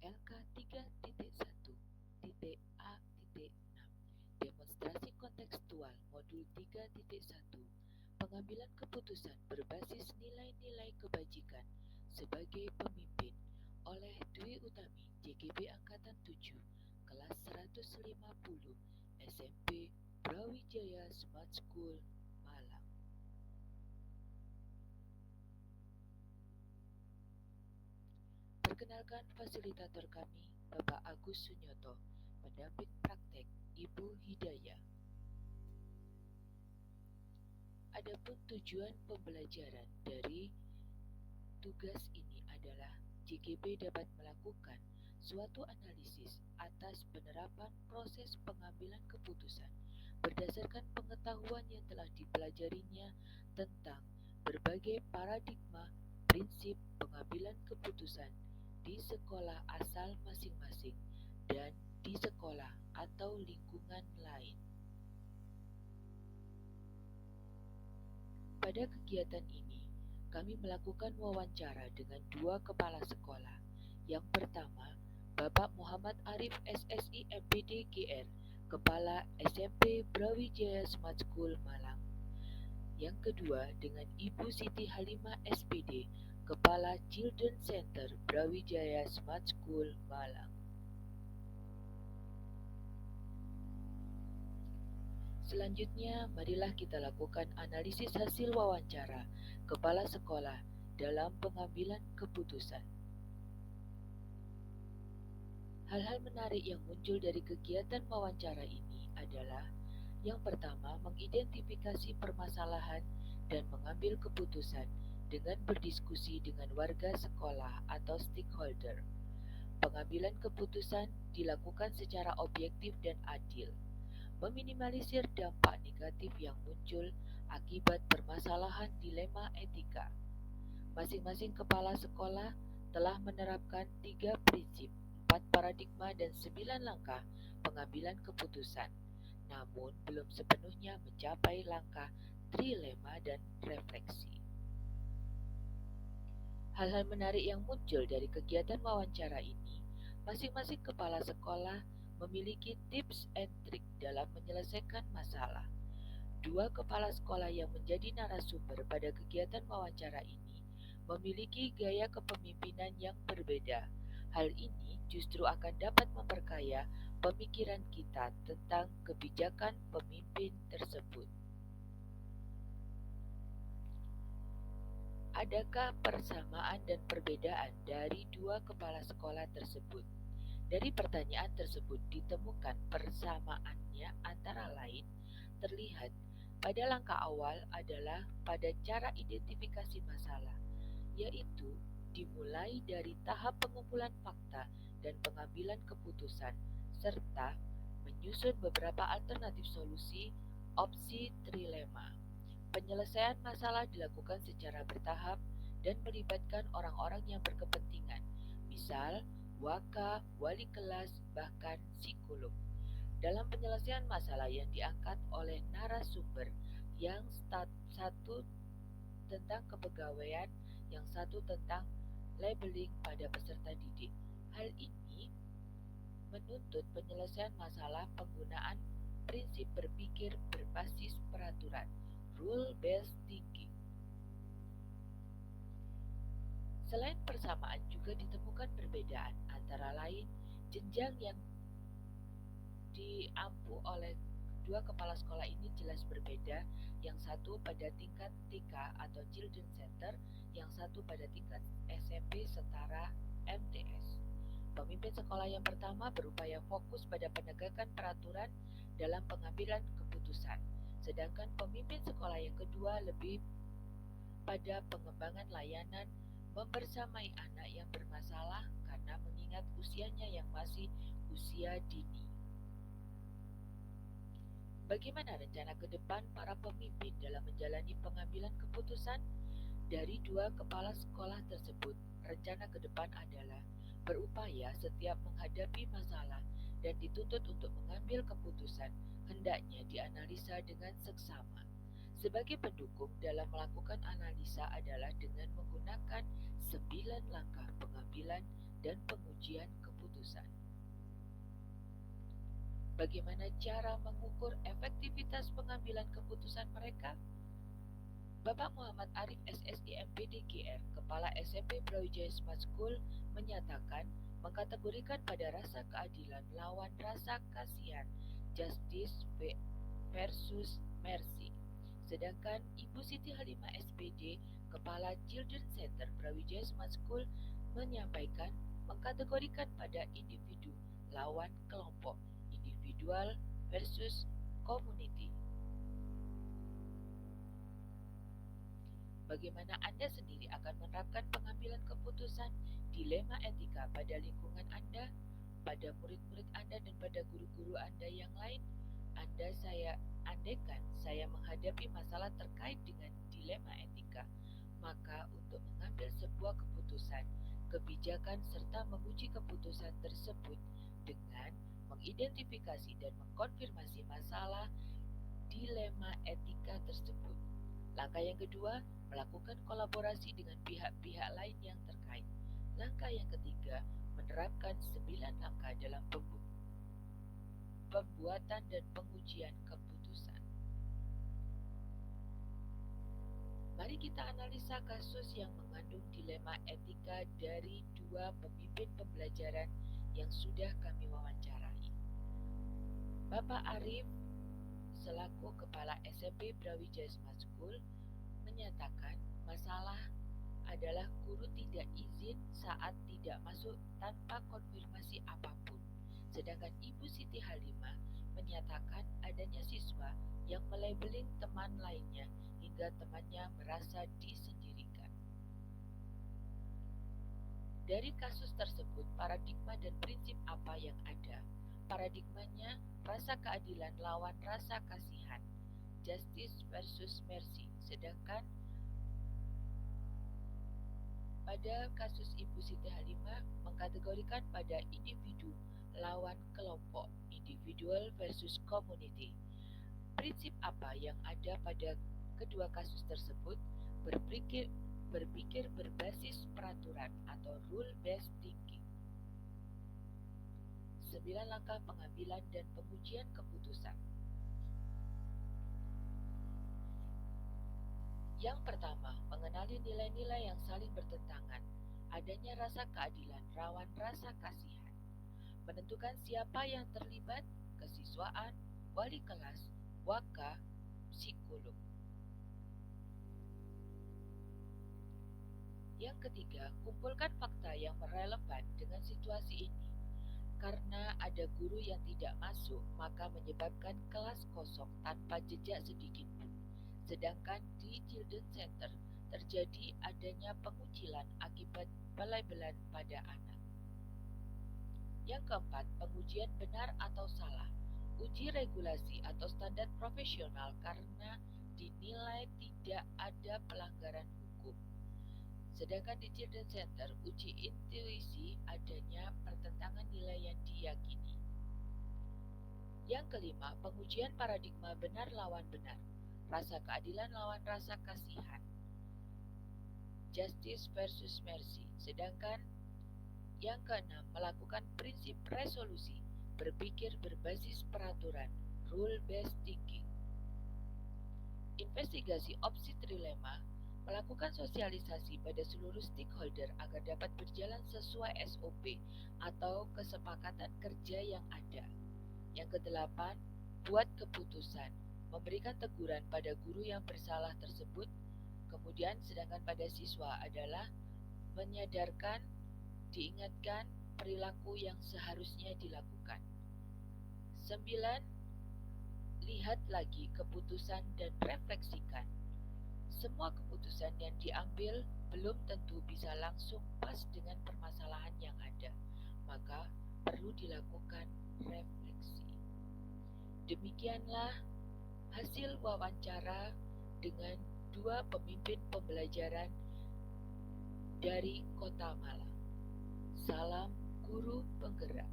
LK3.1.A.6 Demonstrasi kontekstual Modul 3.1 Pengambilan keputusan berbasis nilai-nilai kebajikan sebagai pemimpin oleh Dwi Utami, JGB Angkatan 7, kelas 150, SMP Brawijaya Smart School, Malang. Perkenalkan fasilitator kami, Bapak Agus Sunyoto, pendamping praktek Ibu Hidayah. Adapun tujuan pembelajaran dari tugas ini adalah JGB dapat melakukan suatu analisis atas penerapan proses pengambilan keputusan berdasarkan pengetahuan yang telah dipelajarinya tentang berbagai paradigma prinsip pengambilan keputusan di sekolah asal masing-masing dan di sekolah atau lingkungan lain. Pada kegiatan ini, kami melakukan wawancara dengan dua kepala sekolah. Yang pertama, Bapak Muhammad Arif SSI MPD GR, Kepala SMP Brawijaya Smart School Malang. Yang kedua, dengan Ibu Siti Halimah SPD, Kepala Children Center Brawijaya Smart School Malang. Selanjutnya, marilah kita lakukan analisis hasil wawancara kepala sekolah dalam pengambilan keputusan. Hal-hal menarik yang muncul dari kegiatan wawancara ini adalah yang pertama, mengidentifikasi permasalahan dan mengambil keputusan dengan berdiskusi dengan warga sekolah atau stakeholder. Pengambilan keputusan dilakukan secara objektif dan adil, meminimalisir dampak negatif yang muncul akibat permasalahan dilema etika. Masing-masing kepala sekolah telah menerapkan 3 prinsip, 4 paradigma dan 9 langkah pengambilan keputusan, namun belum sepenuhnya mencapai langkah trilema dan refleksi. Hal-hal menarik yang muncul dari kegiatan wawancara ini, masing-masing kepala sekolah memiliki tips and trik dalam menyelesaikan masalah. Dua kepala sekolah yang menjadi narasumber pada kegiatan wawancara ini memiliki gaya kepemimpinan yang berbeda. Hal ini justru akan dapat memperkaya pemikiran kita tentang kebijakan pemimpin tersebut. Adakah persamaan dan perbedaan dari dua kepala sekolah tersebut? Dari pertanyaan tersebut ditemukan persamaannya antara lain terlihat pada langkah awal adalah pada cara identifikasi masalah, yaitu dimulai dari tahap pengumpulan fakta dan pengambilan keputusan, serta menyusun beberapa alternatif solusi opsi trilema. Penyelesaian masalah dilakukan secara bertahap dan melibatkan orang-orang yang berkepentingan, misal waka, wali kelas, bahkan psikolog. Dalam penyelesaian masalah yang diangkat oleh narasumber, yang satu tentang kepegawaian, yang satu tentang labeling pada peserta didik. Hal ini menuntut penyelesaian masalah penggunaan prinsip berpikir berbasis peraturan, rule-based thinking. Selain persamaan juga ditemukan perbedaan, antara lain jenjang yang diampu oleh dua kepala sekolah ini jelas berbeda, yang satu pada tingkat TK atau Children Center, yang satu pada tingkat SMP setara MTS. Pemimpin sekolah yang pertama berupaya fokus pada penegakan peraturan dalam pengambilan keputusan, sedangkan pemimpin sekolah yang kedua lebih pada pengembangan layanan membersamai anak yang bermasalah karena mengingat usianya yang masih usia dini. Bagaimana rencana ke depan para pemimpin dalam menjalani pengambilan keputusan? Dari dua kepala sekolah tersebut, rencana ke depan adalah berupaya setiap menghadapi masalah dan dituntut untuk mengambil keputusan hendaknya dianalisa dengan seksama. Sebagai pendukung dalam melakukan analisa adalah dengan menggunakan 9 langkah pengambilan dan pengujian keputusan. keputusan. Bagaimana cara mengukur efektivitas pengambilan keputusan mereka? Bapak Muhammad Arif SSI MPD GR, Kepala SMP Brawijaya Smart School, menyatakan mengkategorikan pada rasa keadilan lawan rasa kasihan, justice versus mercy. Sedangkan Ibu Siti Halimah SPD, Kepala Children Center Brawijaya Smart School, menyampaikan mengkategorikan pada individu lawan kelompok, individual versus community. Bagaimana Anda sendiri akan menerapkan pengambilan keputusan dilema etika pada lingkungan Anda, pada murid-murid Anda, dan pada guru-guru Anda yang lain? Andaikan saya menghadapi masalah terkait dengan dilema etika, maka untuk mengambil sebuah keputusan, kebijakan, serta menguji keputusan tersebut dengan mengidentifikasi dan mengkonfirmasi masalah dilema etika tersebut. Langkah yang kedua, melakukan kolaborasi dengan pihak-pihak lain yang terkait. Langkah yang ketiga, menerapkan 9 langkah dalam pembuatan dan pengujian keputusan. Mari kita analisa kasus yang mengandung dilema etika dari dua pemimpin pembelajaran yang sudah kami wawancarai. Bapak Arif selaku Kepala SMP Brawijaya Smart School menyatakan masalah adalah guru tidak izin saat tidak masuk tanpa konfirmasi apapun. Sedangkan Ibu Siti Halimah menyatakan adanya siswa yang melabeling teman lainnya hingga temannya merasa disendirikan. Dari kasus tersebut, paradigma dan prinsip apa yang ada? Paradigmanya rasa keadilan lawan rasa kasihan, justice versus mercy. Sedangkan pada kasus Ibu Siti Halimah mengkategorikan pada individu lawan kelompok, individual versus community. Prinsip apa yang ada pada kedua kasus tersebut? Berpikir berbasis peraturan atau rule-based thinking. 9 langkah pengambilan dan pengujian keputusan. Yang pertama, mengenali nilai-nilai yang saling bertentangan. Adanya rasa keadilan rawan rasa kasihan. Menentukan siapa yang terlibat, kesiswaan, wali kelas, waka, psikolog. Yang ketiga, kumpulkan fakta yang relevan dengan situasi ini. Karena ada guru yang tidak masuk, maka menyebabkan kelas kosong tanpa jejak sedikit pun. Sedangkan di Children Center terjadi adanya pengucilan akibat pelabelan pada anak. Yang keempat, pengujian benar atau salah. Uji regulasi atau standar profesional karena dinilai tidak ada pelanggaran hukum. Sedangkan di Children Center, uji intuisi adanya pertentangan nilai yang diyakini. Yang kelima, pengujian paradigma benar lawan benar. Rasa keadilan lawan rasa kasihan, justice versus mercy. Sedangkan yang keenam, melakukan prinsip resolusi, berpikir berbasis peraturan, rule-based thinking. Investigasi opsi trilema, melakukan sosialisasi pada seluruh stakeholder agar dapat berjalan sesuai SOP atau kesepakatan kerja yang ada. Yang kedelapan, buat keputusan, memberikan teguran pada guru yang bersalah tersebut. Kemudian sedangkan pada siswa adalah menyadarkan, diingatkan perilaku yang seharusnya dilakukan. 9. Lihat lagi keputusan dan refleksikan. Semua keputusan yang diambil belum tentu bisa langsung pas dengan permasalahan yang ada, maka perlu dilakukan refleksi. Demikianlah hasil wawancara dengan dua pemimpin pembelajaran dari Kota Malang. Salam guru penggerak.